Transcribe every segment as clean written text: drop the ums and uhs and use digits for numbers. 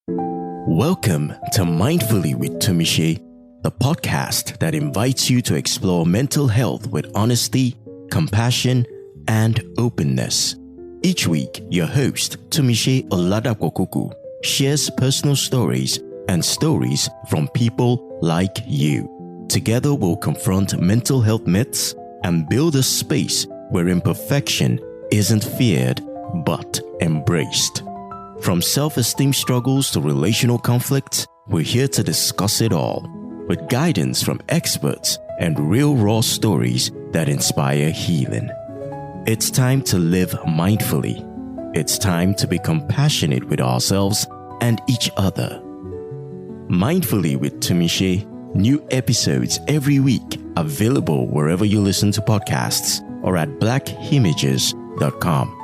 Welcome to Mindfully with Tumishe, the podcast that invites you to explore mental health with honesty, compassion, and openness. Each week, your host, Tumishe Oladapokuku, shares personal stories and stories from people like you. Together, we'll confront mental health myths and build a space where imperfection isn't feared but embraced. From self-esteem struggles to relational conflicts, we're here to discuss it all, with guidance from experts and real raw stories that inspire healing. It's time to live mindfully. It's time to be compassionate with ourselves and each other. Mindfully with Tumishe, new episodes every week, available wherever you listen to podcasts or at blackimages.com.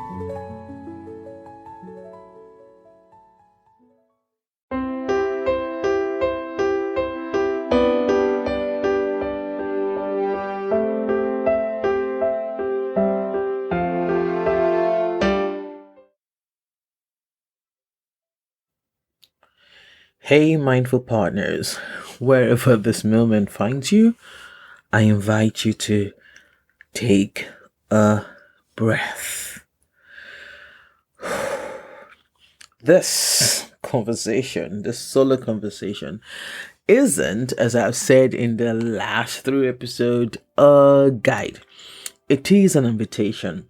Hey, mindful partners, wherever this moment finds you, I invite you to take a breath. This solo conversation, isn't, as I've said in the last 3 episodes, a guide. It is an invitation,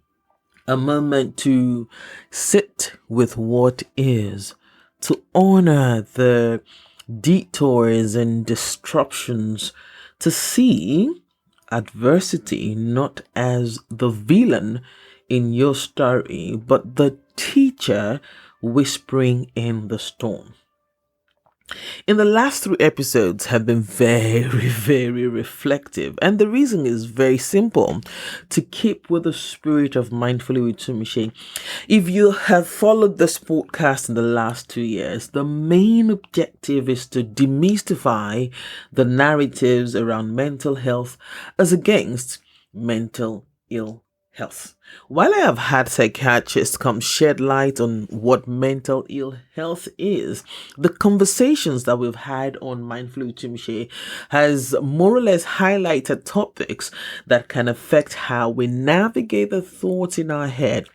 a moment to sit with what is, to honor the detours and disruptions, to see adversity not as the villain in your story, but the teacher whispering in the storm. In the last 3 episodes have been very, very reflective, and the reason is very simple: to keep with the spirit of Mindfully with Tumishe. If you have followed this podcast in the last 2 years, the main objective is to demystify the narratives around mental health as against mental ill health. While I have had psychiatrists come shed light on what mental ill health is, the conversations that we've had on Mindfully with Tumishe has more or less highlighted topics that can affect how we navigate the thoughts in our head,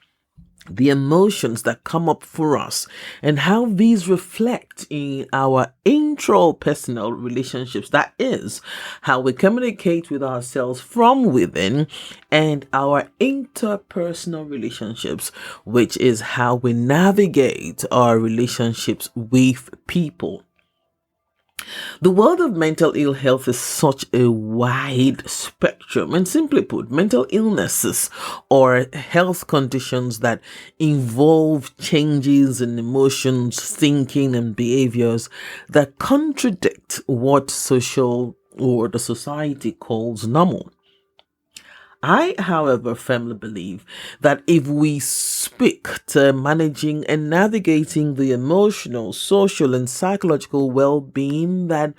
the emotions that come up for us, and how these reflect in our intrapersonal relationships. That is, how we communicate with ourselves from within, and our interpersonal relationships, which is how we navigate our relationships with people. The world of mental ill health is such a wide spectrum, and simply put, mental illnesses or health conditions that involve changes in emotions, thinking, and behaviors that contradict what social or the society calls normal. I, however, firmly believe that if we speak to managing and navigating the emotional, social, and psychological well-being that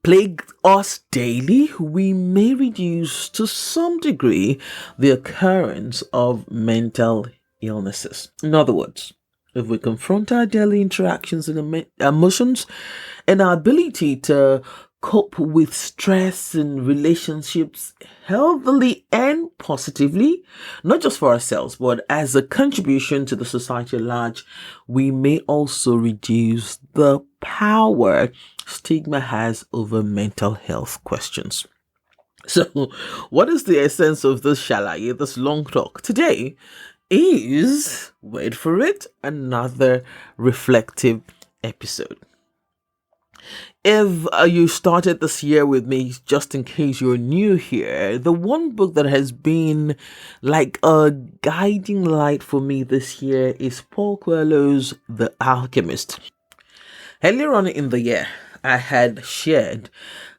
plague us daily, we may reduce to some degree the occurrence of mental illnesses. In other words, if we confront our daily interactions and emotions and our ability to cope with stress and relationships healthily and positively, not just for ourselves, but as a contribution to the society at large, we may also reduce the power stigma has over mental health questions. So, what is the essence of this shalaye, this long talk? Today is, wait for it, another reflective episode. If you started this year with me, just in case you're new here, the one book that has been like a guiding light for me this year is Paulo Coelho's The Alchemist. Earlier on in the year, I had shared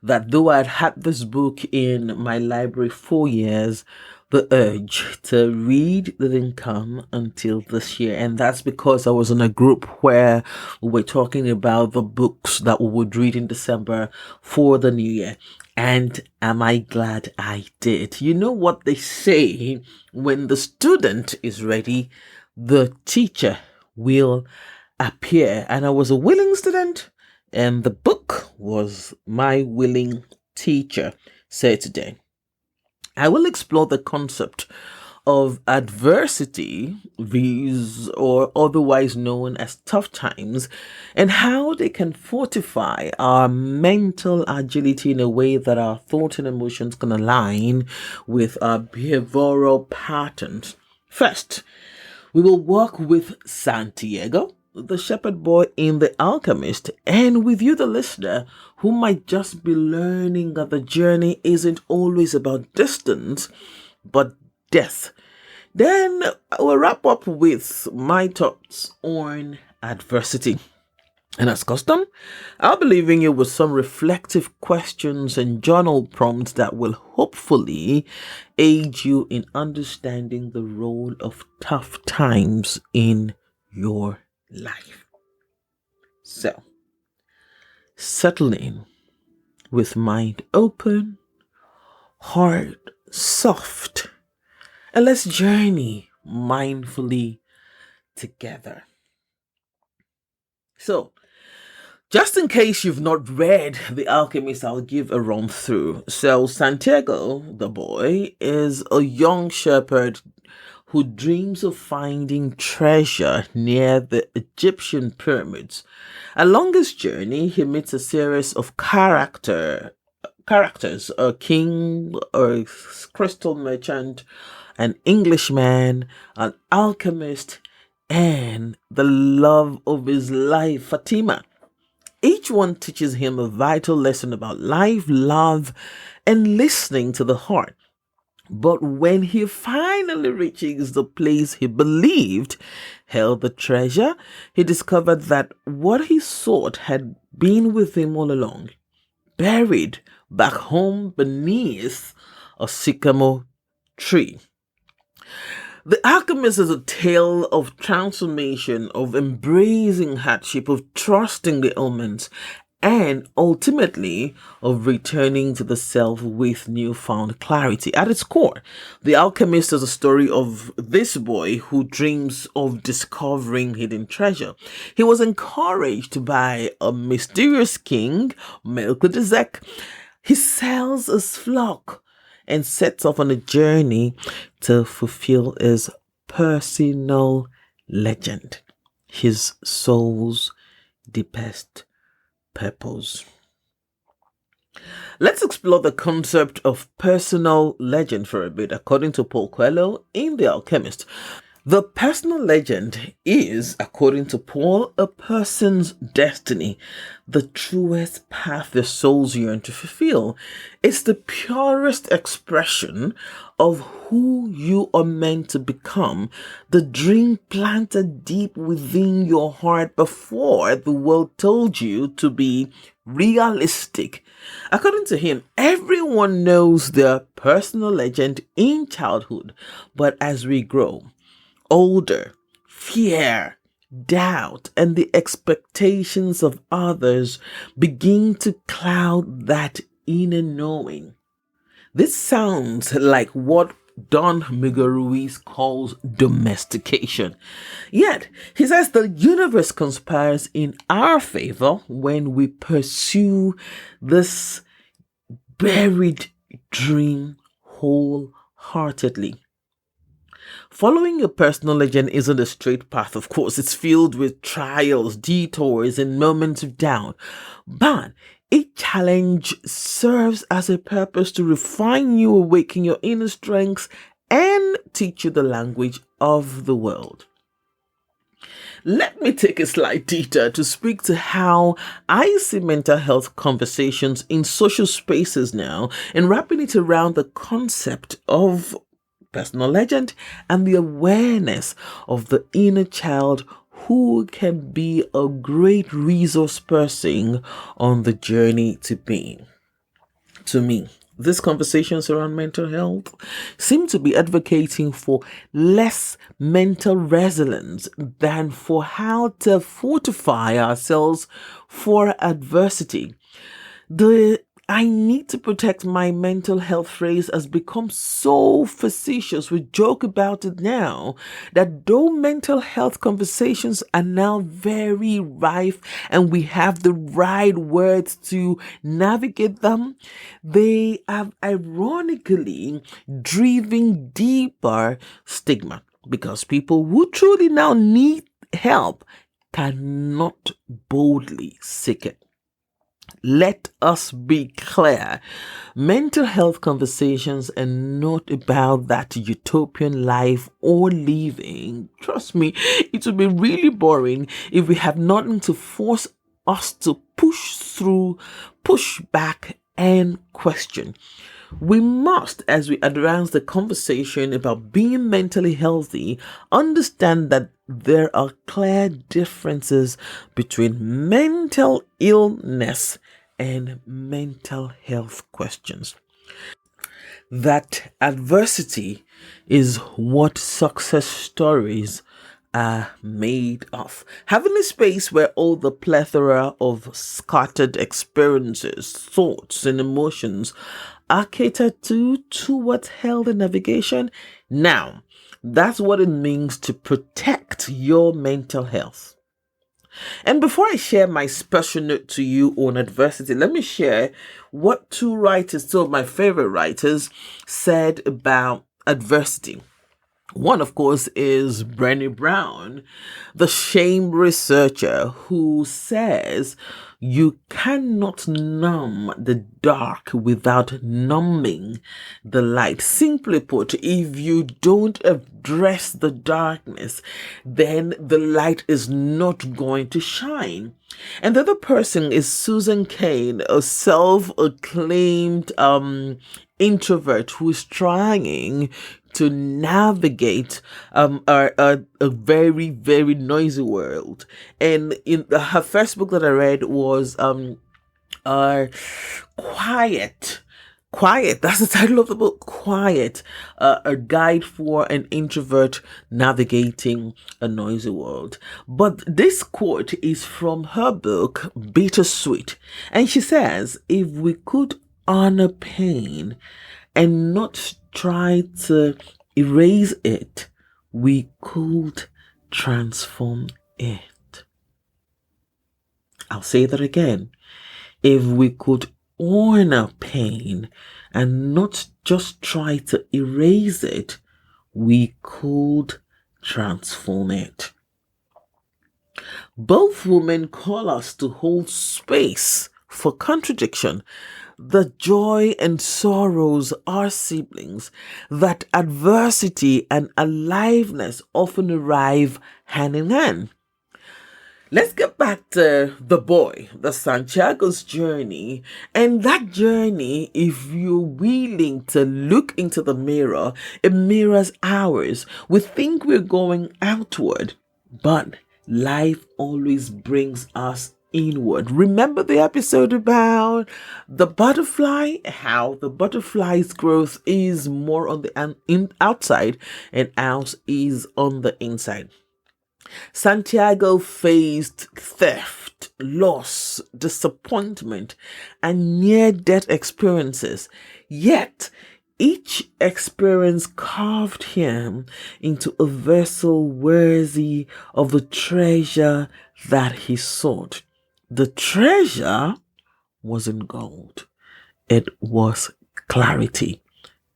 that though I'd had this book in my library for years, the urge to read didn't come until this year. And that's because I was in a group where we were talking about the books that we would read in December for the new year. And am I glad I did? You know what they say: when the student is ready, the teacher will appear, and I was a willing student, and the book was my willing teacher. So today, I will explore the concept of adversity, these or otherwise known as tough times, and how they can fortify our mental agility in a way that our thoughts and emotions can align with our behavioral patterns. First, we will work with Santiago, the shepherd boy in The Alchemist, and with you, the listener, who might just be learning that the journey isn't always about distance, but death. Then I will wrap up with my thoughts on adversity. And as custom, I'll be leaving you with some reflective questions and journal prompts that will hopefully aid you in understanding the role of tough times in your life. So, settle in with mind open, heart soft, and let's journey mindfully together. So, just in case you've not read The Alchemist, I'll give a run through. So, Santiago, the boy, is a young shepherd who dreams of finding treasure near the Egyptian pyramids. Along his journey, he meets a series of characters: a king, a crystal merchant, an Englishman, an alchemist, and the love of his life, Fatima. Each one teaches him a vital lesson about life, love, and listening to the heart. But when he finally reaches the place he believed held the treasure, he discovered that what he sought had been with him all along, buried back home beneath a sycamore tree. The Alchemist is a tale of transformation, of embracing hardship, of trusting the elements, and ultimately of returning to the self with newfound clarity. At its core, The Alchemist is a story of this boy who dreams of discovering hidden treasure. He was encouraged by a mysterious king, Melchizedek. He sells his flock and sets off on a journey to fulfill his personal legend, his soul's deepest purpose. Let's explore the concept of personal legend for a bit. According to Paulo Coelho in The Alchemist, the personal legend is, according to Paul, a person's destiny, the truest path their souls yearn to fulfill. It's the purest expression of who you are meant to become, the dream planted deep within your heart before the world told you to be realistic. According to him, everyone knows their personal legend in childhood, but as we grow older, fear, doubt, and the expectations of others begin to cloud that inner knowing. This sounds like what Don Miguel Ruiz calls domestication. Yet, he says the universe conspires in our favor when we pursue this buried dream wholeheartedly. Following your personal legend isn't a straight path, of course. It's filled with trials, detours, and moments of doubt. But each challenge serves as a purpose to refine you, awaken your inner strengths, and teach you the language of the world. Let me take a slight detour to speak to how I see mental health conversations in social spaces now, and wrapping it around the concept of personal legend and the awareness of the inner child who can be a great resource person on the journey to being. To me, these conversations around mental health seem to be advocating for less mental resilience than for how to fortify ourselves for adversity. The I need to protect my mental health phrase has become so facetious. We joke about it now that though mental health conversations are now very rife and we have the right words to navigate them, they have ironically driven deeper stigma because people who truly now need help cannot boldly seek it. Let us be clear. Mental health conversations are not about that utopian life or living. Trust me, it would be really boring if we have nothing to force us to push through, push back, and question. We must, as we advance the conversation about being mentally healthy, understand that there are clear differences between mental illness and mental health questions. That adversity is what success stories are made of. Having a space where all the plethora of scattered experiences, thoughts, and emotions are catered to towards healthy navigation. Now, that's what it means to protect your mental health. And before I share my special note to you on adversity, let me share what two of my favorite writers, said about adversity. One, of course, is Brené Brown, the shame researcher, who says you cannot numb the dark without numbing the light. Simply put, if you don't address the darkness, then the light is not going to shine. And the other person is Susan Cain, a self-acclaimed introvert who is trying to navigate a very, very noisy world. And in her first book that I read was Quiet. Quiet, that's the title of the book, Quiet, a guide for an introvert navigating a noisy world. But this quote is from her book, Bittersweet. And she says, if we could honor pain and not try to erase it, we could transform it. I'll say that again. If we could honor pain and not just try to erase it, we could transform it. Both women call us to hold space for contradiction. The joy and sorrows are siblings, that adversity and aliveness often arrive hand in hand. Let's get back to the boy, the Santiago's journey. And that journey, if you're willing to look into the mirror, it mirrors ours. We think we're going outward, but life always brings us inward. Remember the episode about the butterfly, how the butterfly's growth is more on the outside and ours is on the inside. Santiago faced theft, loss, disappointment, and near-death experiences. Yet, each experience carved him into a vessel worthy of the treasure that he sought. The treasure wasn't gold. It was clarity.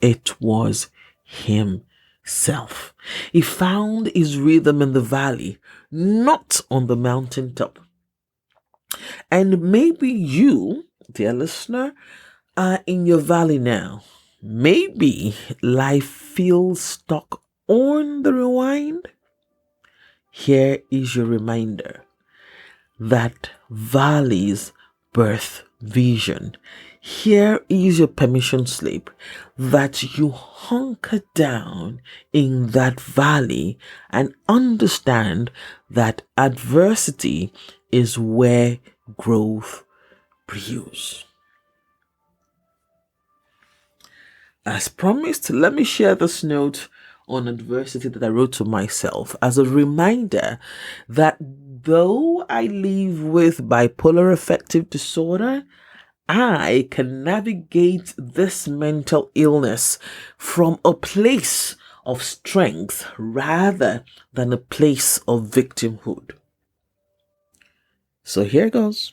It was himself. He found his rhythm in the valley, not on the mountaintop. And maybe you, dear listener, are in your valley now. Maybe life feels stuck on the rewind. Here is your reminder that valleys birth vision. Here is your permission slip that you hunker down in that valley and understand that adversity is where growth brews. As promised, let me share this note on adversity that I wrote to myself as a reminder that though I live with bipolar affective disorder, I can navigate this mental illness from a place of strength rather than a place of victimhood. So here goes.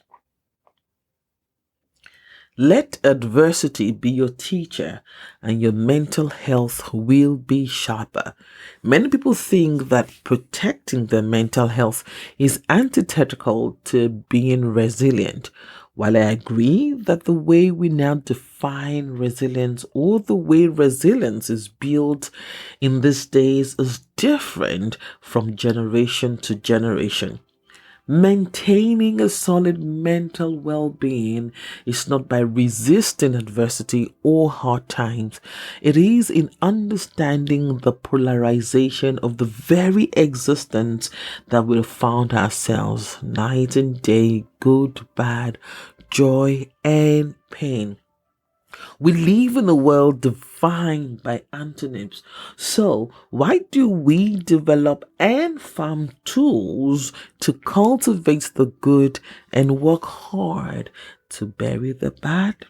Let adversity be your teacher, and your mental health will be sharper. Many people think that protecting their mental health is antithetical to being resilient. While I agree that the way we now define resilience, or the way resilience is built in these days, is different from generation to generation. Maintaining a solid mental well-being is not by resisting adversity or hard times. It is in understanding the polarization of the very existence that we found ourselves, night and day, good, bad, joy, and pain. We live in a world defined by antonyms. So, why do we develop and farm tools to cultivate the good and work hard to bury the bad?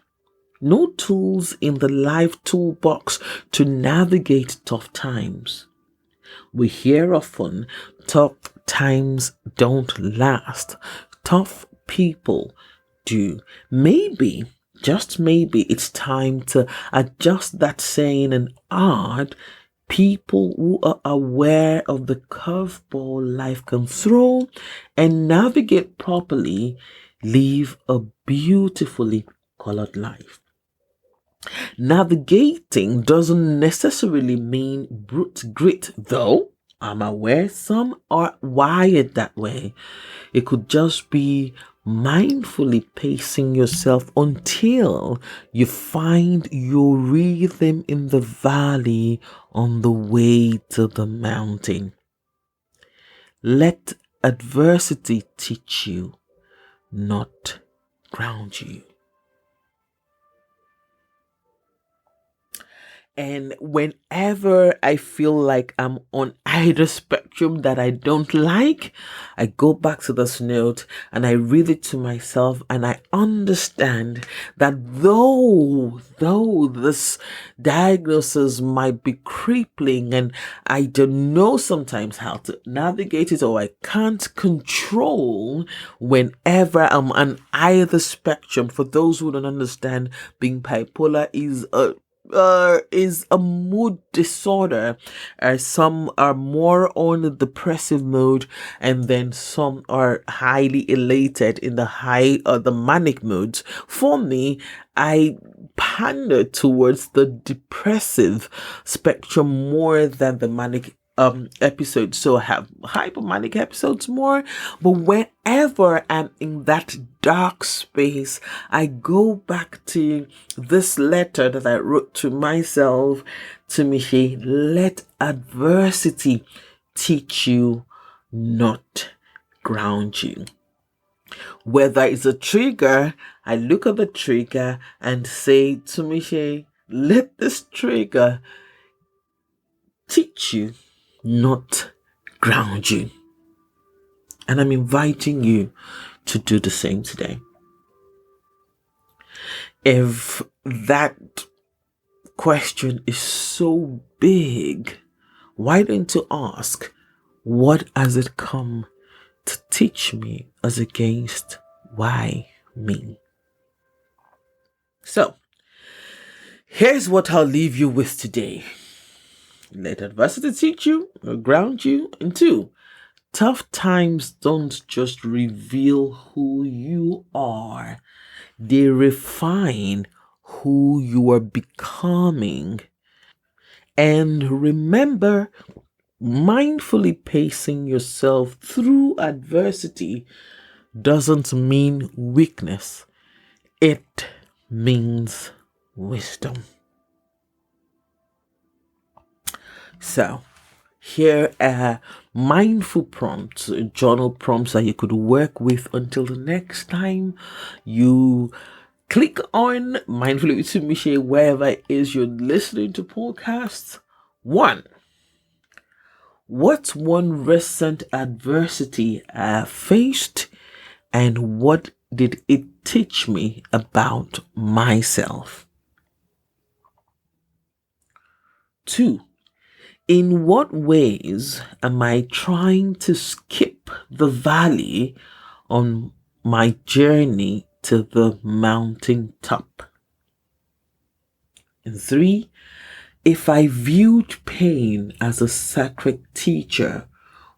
No tools in the life toolbox to navigate tough times. We hear often, tough times don't last. Tough people do. Maybe, just maybe, it's time to adjust that saying and add people who are aware of the curveball life can throw and navigate properly, live a beautifully colored life. Navigating doesn't necessarily mean brute grit, though. I'm aware some are wired that way. It could just be mindfully pacing yourself until you find your rhythm in the valley on the way to the mountain. Let adversity teach you, not ground you. And whenever I feel like I'm on either spectrum that I don't like, I go back to this note and I read it to myself, and I understand that though this diagnosis might be crippling and I don't know sometimes how to navigate it, or I can't control whenever I'm on either spectrum. For those who don't understand, being bipolar is a mood disorder. Some are more on the depressive mode, and then some are highly elated in the manic moods. For me, I pander towards the depressive spectrum more than the manic episodes. So I have hypomanic episodes more, but whenever I'm in that dark space, I go back to this letter that I wrote to myself, to Michelle. Let adversity teach you, not ground you. Whether it's a trigger, I look at the trigger and say to Michelle, let this trigger teach you, not ground you. And I'm inviting you to do the same today. If that question is so big, why don't you ask, what has it come to teach me, as against why me? So, here's what I'll leave you with today. Let adversity teach you, or ground you. And 2, tough times don't just reveal who you are, they refine who you are becoming. And remember, mindfully pacing yourself through adversity doesn't mean weakness, it means wisdom. So, here are mindful prompts, journal prompts that you could work with until the next time you click on Mindfully with Michelle wherever it is you're listening to podcasts. 1. What's one recent adversity I faced, and what did it teach me about myself? 2. In what ways am I trying to skip the valley on my journey to the mountaintop? And 3. If I viewed pain as a sacred teacher,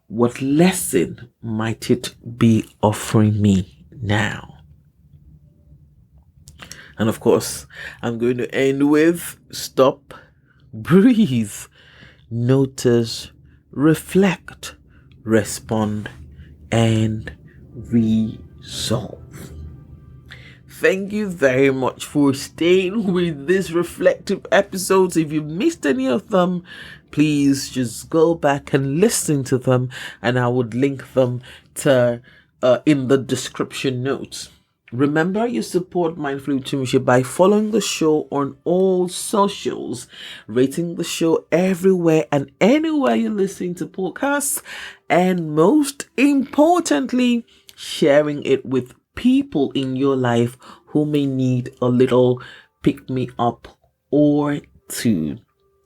what lesson might it be offering me now? And of course, I'm going to end with stop, breathe, notice, reflect, respond, and resolve. Thank you very much for staying with these reflective episodes. If you missed any of them, please just go back and listen to them, and I would link them to in the description notes. Remember, you support Mindfully with Tumishe by following the show on all socials, rating the show everywhere and anywhere you're listening to podcasts, and most importantly, sharing it with people in your life who may need a little pick-me-up or two.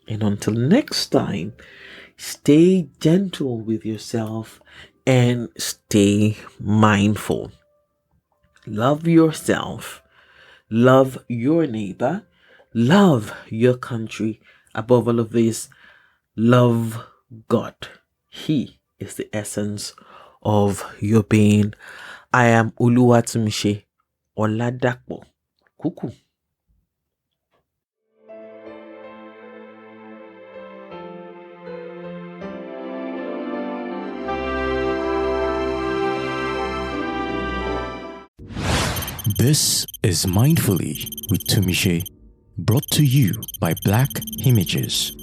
And until next time, stay gentle with yourself and stay mindful. Love yourself, love your neighbor, love your country. Above all of this, love God. He is the essence of your being. I am Oluwatumishe Oladapo Kuku. This is Mindfully with Tumishe, brought to you by Black Images.